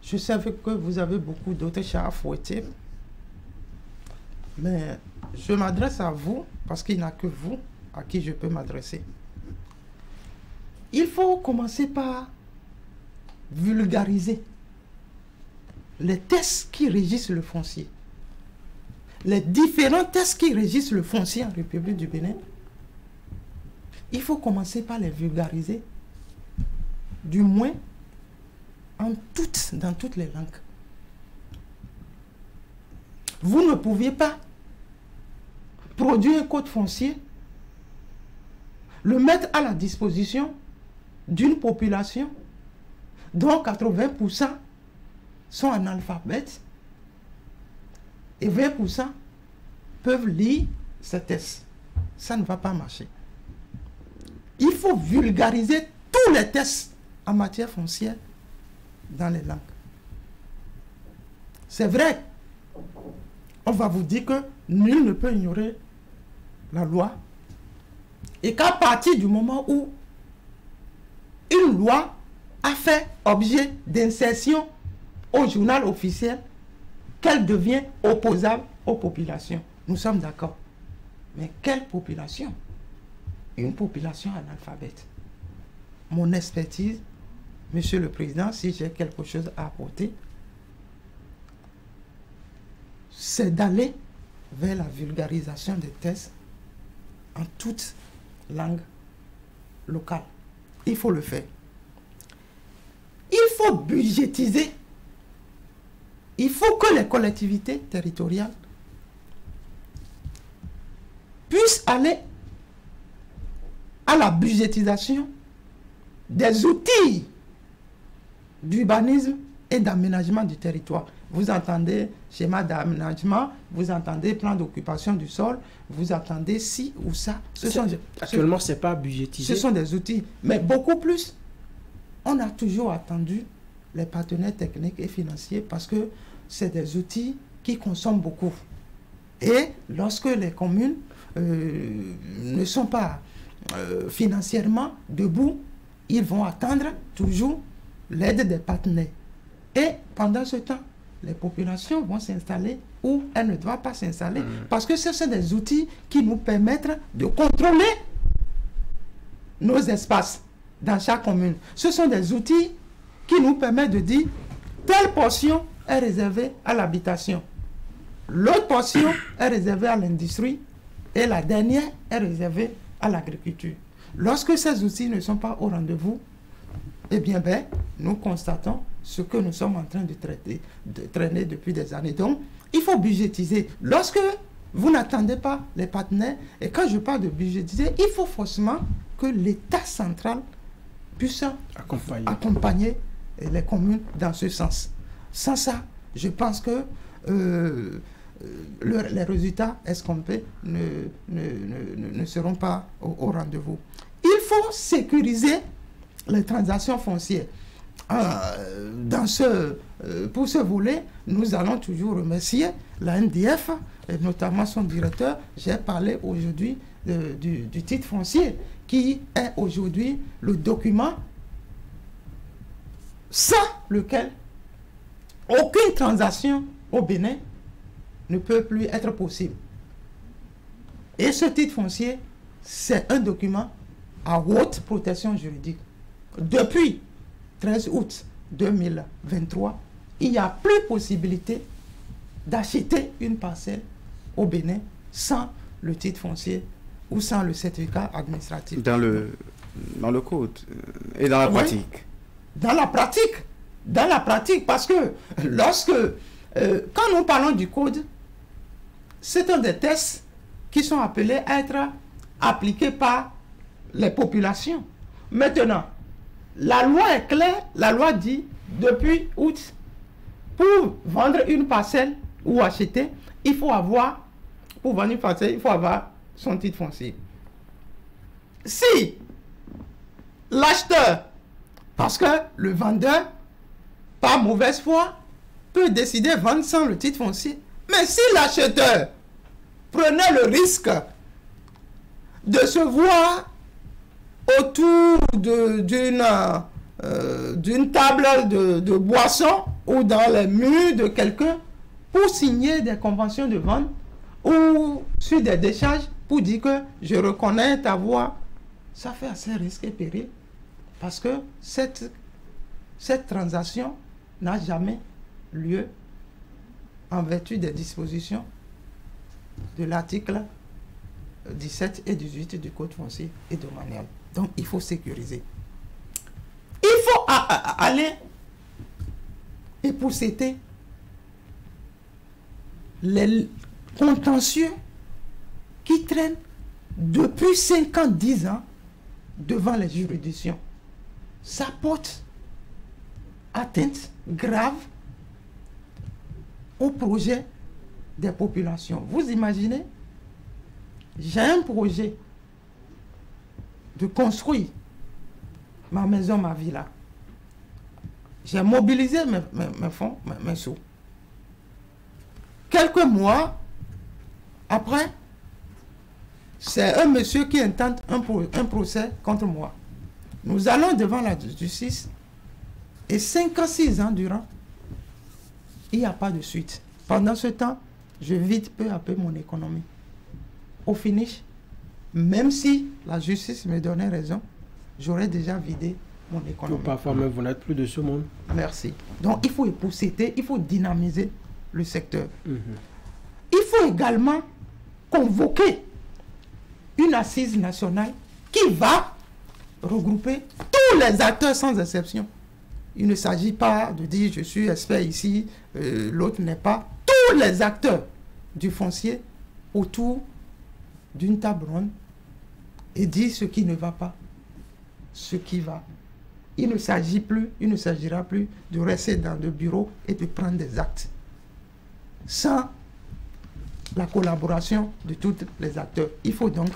je savais que vous avez beaucoup d'autres chats à fouetter, mais je m'adresse à vous parce qu'il n'y a que vous à qui je peux m'adresser. Il faut commencer par vulgariser les tests qui régissent le foncier. Les différents tests qui régissent le foncier en République du Bénin, il faut commencer par les vulgariser, du moins dans toutes les langues. Vous ne pouviez pas produire un code foncier, le mettre à la disposition d'une population dont 80% sont analphabètes et 20% peuvent lire ces tests. Ça ne va pas marcher. Il faut vulgariser tous les tests en matière foncière dans les langues. C'est vrai, on va vous dire que nul ne peut ignorer la loi et qu'à partir du moment où une loi a fait objet d'insertion au journal officiel, qu'elle devient opposable aux populations. Nous sommes d'accord. Mais quelle population? Une population analphabète. Mon expertise, Monsieur le Président, si j'ai quelque chose à apporter, c'est d'aller vers la vulgarisation des tests en toutes langues locales. Il faut le faire. Il faut budgétiser. Il faut que les collectivités territoriales puissent aller à la budgétisation des outils d'urbanisme et d'aménagement du territoire. Vous entendez schéma d'aménagement, vous entendez plan d'occupation du sol, vous entendez ci ou ça. Actuellement, ce n'est pas budgétisé. Ce sont des outils, mais beaucoup plus. On a toujours attendu les partenaires techniques et financiers parce que c'est des outils qui consomment beaucoup. Et lorsque les communes ne sont pas financièrement debout, ils vont attendre toujours l'aide des partenaires. Et pendant ce temps, les populations vont s'installer où elles ne doivent pas s'installer. Parce que ce sont des outils qui nous permettent de contrôler nos espaces dans chaque commune. Ce sont des outils qui nous permettent de dire telle portion est réservée à l'habitation, l'autre portion est réservée à l'industrie et la dernière est réservée à l'agriculture. Lorsque ces outils ne sont pas au rendez-vous, eh bien, nous constatons ce que nous sommes en train de traîner depuis des années. Donc, il faut budgétiser. Lorsque vous n'attendez pas les partenaires, et quand je parle de budgétiser, il faut forcément que l'État central puisse accompagner les communes dans ce sens. Sans ça, je pense que les résultats escomptés ne seront pas au rendez-vous. Il faut sécuriser les transactions foncières. Pour ce volet, nous allons toujours remercier la NDF, et notamment son directeur. J'ai parlé aujourd'hui du titre foncier, qui est aujourd'hui le document sans lequel aucune transaction au Bénin ne peut plus être possible. Et ce titre foncier, c'est un document à haute protection juridique. Depuis 13 août 2023, il n'y a plus possibilité d'acheter une parcelle au Bénin sans le titre foncier ou sans le certificat administratif. Dans le code et dans la pratique. Dans la pratique, parce que quand nous parlons du code, c'est un des tests qui sont appelés à être appliqués par les populations. Maintenant, la loi est claire, la loi dit, depuis août, pour vendre une parcelle ou acheter, il faut avoir son titre foncier. Si l'acheteur, parce que le vendeur, par mauvaise foi, peut décider de vendre sans le titre foncier, mais si l'acheteur prenait le risque de se voir autour d'une table de boisson ou dans les murs de quelqu'un pour signer des conventions de vente ou sur des décharges pour dire que je reconnais ta voix, ça fait assez risque et péril parce que cette transaction n'a jamais lieu en vertu des dispositions de l'article 17 et 18 du Code foncier et domanial. Donc, il faut sécuriser. Il faut aller et poursuivre les contentieux qui traînent depuis 5 ans, 10 ans devant les juridictions. Ça porte atteinte grave au projet des populations. Vous imaginez, j'ai un projet de construire ma maison, ma villa. J'ai mobilisé mes fonds, mes sous. Quelques mois après, c'est un monsieur qui intente un procès contre moi. Nous allons devant la justice et 5 ans, 6 ans durant, il n'y a pas de suite. Pendant ce temps, je vide peu à peu mon économie. Au finish, même si la justice me donnait raison, j'aurais déjà vidé mon économie. Parfois même, vous n'êtes plus de ce monde. Merci. Donc, il faut épousseter, il faut dynamiser le secteur. Il faut également convoquer une assise nationale qui va regrouper tous les acteurs sans exception. Il ne s'agit pas de dire je suis expert ici, l'autre n'est pas. Tous les acteurs du foncier autour d'une table ronde et dire ce qui ne va pas, ce qui va. Il ne s'agira plus de rester dans le bureau et de prendre des actes sans la collaboration de tous les acteurs. Il faut donc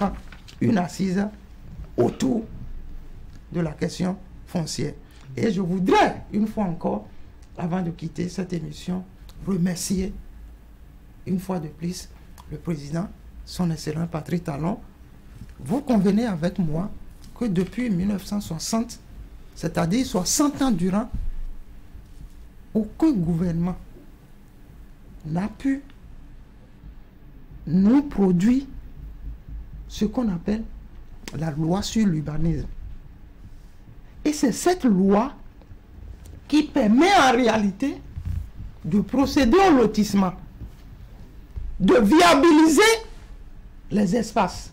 une assise autour de la question foncière. Et je voudrais, une fois encore, avant de quitter cette émission, remercier une fois de plus le président, son excellent Patrick Talon. Vous convenez avec moi que depuis 1960, c'est-à-dire 60 ans durant, aucun gouvernement n'a pu nous produire ce qu'on appelle la loi sur l'urbanisme. Et c'est cette loi qui permet en réalité de procéder au lotissement, de viabiliser les espaces.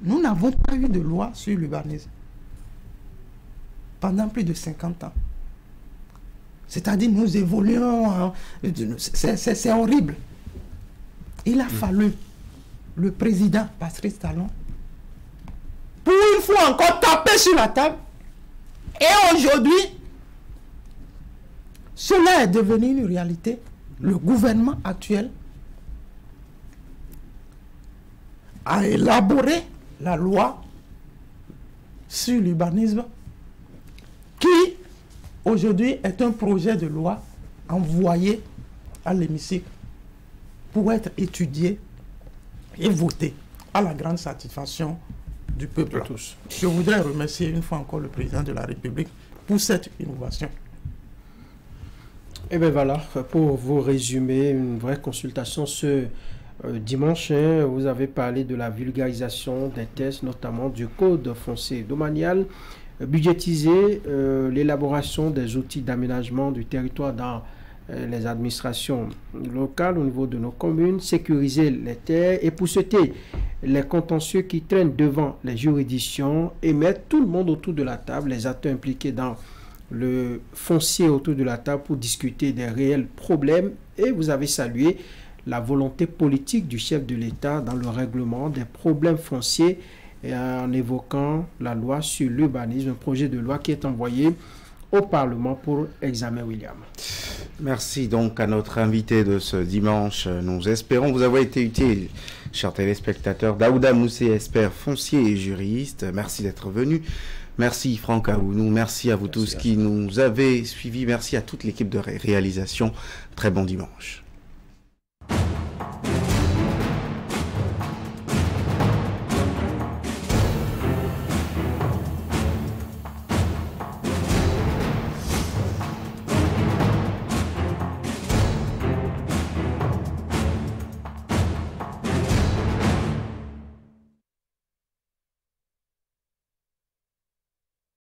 Nous n'avons pas eu de loi sur l'urbanisme pendant plus de 50 ans. C'est-à-dire nous évoluons, c'est horrible. Il a fallu le président Patrick Talon pour une fois encore taper sur la table. Et aujourd'hui, cela est devenu une réalité. Le gouvernement actuel a élaboré la loi sur l'urbanisme qui aujourd'hui est un projet de loi envoyé à l'hémicycle pour être étudié et voté à la grande satisfaction du peuple. Tous. Je voudrais remercier une fois encore le président de la République pour cette innovation. Et bien voilà, pour vous résumer, une vraie consultation ce dimanche, hein, vous avez parlé de la vulgarisation des tests, notamment du code foncier domanial, budgétiser l'élaboration des outils d'aménagement du territoire dans les administrations locales au niveau de nos communes, sécuriser les terres, épousseter les contentieux qui traînent devant les juridictions et mettre tout le monde autour de la table, les acteurs impliqués dans le foncier autour de la table pour discuter des réels problèmes. Et vous avez salué la volonté politique du chef de l'État dans le règlement des problèmes fonciers et en évoquant la loi sur l'urbanisme, un projet de loi qui est envoyé au Parlement pour examen, William. Merci donc à notre invité de ce dimanche. Nous espérons vous avoir été utile, chers téléspectateurs. Daouda Moussé, expert foncier et juriste. Merci d'être venu. Merci Franck Aounou. Merci à vous tous qui nous avez suivis. Merci à toute l'équipe de réalisation. Très bon dimanche.